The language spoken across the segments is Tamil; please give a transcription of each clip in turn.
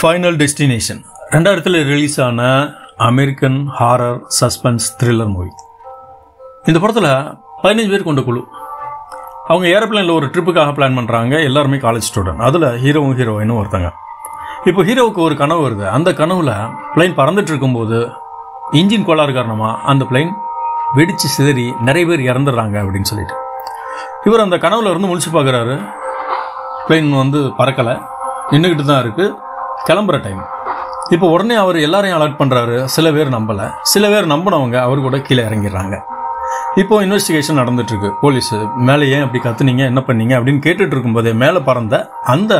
ஃபைனல் டெஸ்டினேஷன் 2000 ரிலீஸ் ஆன American horror suspense thriller movie. இந்த படத்தில் 15 பேர் கொண்ட குழு. அவங்க ஏரோப்ளேனில் ஒரு ட்ரிப்புக்காக பிளான் பண்ணுறாங்க. எல்லாருமே காலேஜ் ஸ்டூடெண்ட். அதில் ஹீரோவும் ஹீரோயினும் ஒருத்தங்க. இப்போ ஹீரோவுக்கு ஒரு கனவு வருது. அந்த கனவுல பிளைன் பறந்துட்டு இருக்கும்போது இன்ஜின் கோளாறு காரணமாக அந்த பிளைன் வெடிச்சு சிதறி நிறைய பேர் இறந்துடுறாங்க அப்படின்னு சொல்லிட்டு இவர் அந்த கனவுல இருந்து முழிச்சு பார்க்குறாரு. பிளைன் பறக்கலை, நின்றுக்கிட்டு தான் இருக்குது. கிளம்புற டைம். இப்போ உடனே அவர் எல்லாரையும் அலர்ட் பண்ணுறாரு. சில பேர் நம்பலை, சில பேர் நம்பினவங்க அவர் கூட கீழே இறங்கிடுறாங்க. இப்போ இன்வெஸ்டிகேஷன் நடந்துட்டுருக்கு. போலீஸு மேலே ஏன் அப்படி கத்துனீங்க, என்ன பண்ணீங்க அப்படின்னு கேட்டுட்டு இருக்கும்போதே மேலே பறந்த அந்த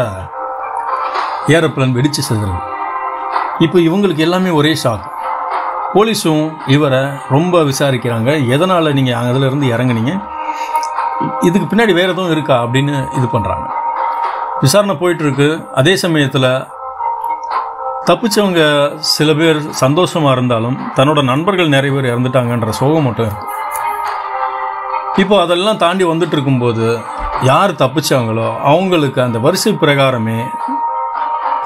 ஏரோப்ளேன் வெடிச்சு சிதறுது. இப்போ இவங்களுக்கு எல்லாமே ஒரே ஷாக். போலீஸும் இவரை ரொம்ப விசாரிக்கிறாங்க. எதனால் நீங்கள் அதிலிருந்து இறங்குனீங்க, இதுக்கு பின்னாடி வேறு எதுவும் இருக்கா அப்படின்னு இது பண்ணுறாங்க. விசாரணை போயிட்டுருக்கு. அதே சமயத்தில் தப்பிச்சவங்க சில பேர் சந்தோஷமாக இருந்தாலும் தன்னோட நண்பர்கள் நிறைய பேர் இறந்துட்டாங்கன்ற சோகம் மட்டும் இருக்கு. இப்போ அதெல்லாம் தாண்டி வந்துட்டு இருக்கும்போது யார் தப்பிச்சாங்களோ அவங்களுக்கு அந்த வரிசை பிரகாரமே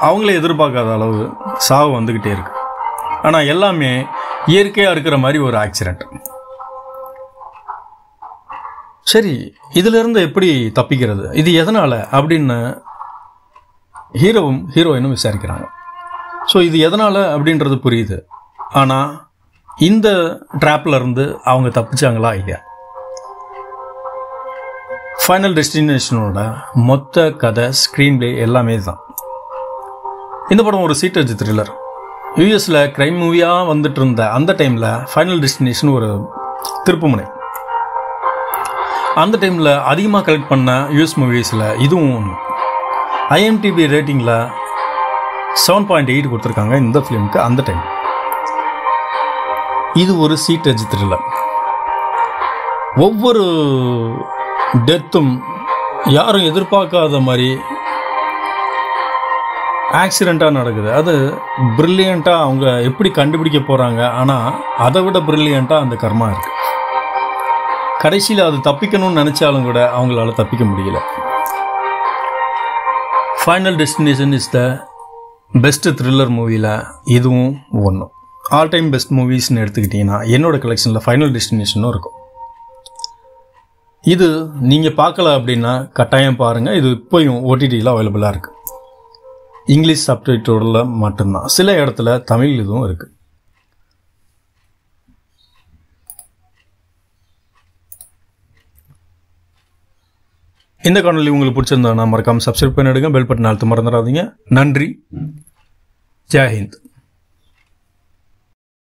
அவங்களே எதிர்பார்க்காத அளவு சாவு வந்துக்கிட்டே இருக்கு. ஆனால் எல்லாமே இயற்கையாக இருக்கிற மாதிரி ஒரு ஆக்சிடென்ட். சரி, இதிலிருந்து எப்படி தப்பிக்கிறது, இது எதனால் அப்படின்னு ஹீரோவும் ஹீரோயினும் விசாரிக்கிறாங்க. ஸோ இது எதனால் அப்படின்றது புரியுது. ஆனால் இந்த ட்ராப்பில் இருந்து அவங்க தப்பிச்சாங்களா இல்லையா? ஃபைனல் டெஸ்டினேஷனோட மொத்த கதை, ஸ்க்ரீன் பிளே எல்லாமே தான். இந்த படம் ஒரு சீட்டர்ஜ் த்ரில்லர். யூஎஸில் க்ரைம் மூவியாக வந்துட்டு இருந்த அந்த டைமில் ஃபைனல் டெஸ்டினேஷன் ஒரு திருப்புமுனை. அந்த டைமில் அதிகமாக கலெக்ட் பண்ண யூஎஸ் மூவிஸில் இதுவும் ஒன்று. ஐஎம்டிபி ரேட்டிங்கில் 7.8 கொடுத்துருக்காங்க இந்த ஃபிலிமுக்கு அந்த டைம். இது ஒரு சீட்டேஜ் த்ரில்லர். ஒவ்வொரு டெத்தும் யாரும் எதிர்பார்க்காத மாதிரி ஆக்சிடெண்ட்டாக நடக்குது. அது ப்ரில்லியண்ட்டாக அவங்க எப்படி கண்டுபிடிக்க போகிறாங்க. ஆனால் அதை விட ப்ரில்லியண்ட்டாக அந்த கர்மா இருக்குது. கடைசியில் அது தப்பிக்கணும்னு நினச்சாலும் கூட அவங்களால தப்பிக்க முடியல. Final destination is the best thriller மூவியில் இதுவும் ஒன்று. ஆல் டைம் பெஸ்ட் மூவிஸ்ன்னு எடுத்துக்கிட்டிங்கன்னா என்னோட கலெக்ஷனில் ஃபைனல் டெஸ்டினேஷனும் இருக்கும். இது நீங்கள் பார்க்கல அப்படின்னா கட்டாயம் பாருங்கள். இது இப்போயும் ஓடிடியில் அவைலபிளாக இருக்குது. இங்கிலீஷ் சப்டைட்டிலோட மட்டும்தான். சில இடத்துல தமிழ் இதுவும் இருக்குது. இந்த காணொலி உங்களுக்கு பிடிச்சிருந்தா மறக்காமல் சப்ஸ்கிரைப் பண்ணிடுங்க. பெல் பட்டன் அழுத்த மறந்துடாதீங்க. நன்றி. ஜெய் ஹிந்த்.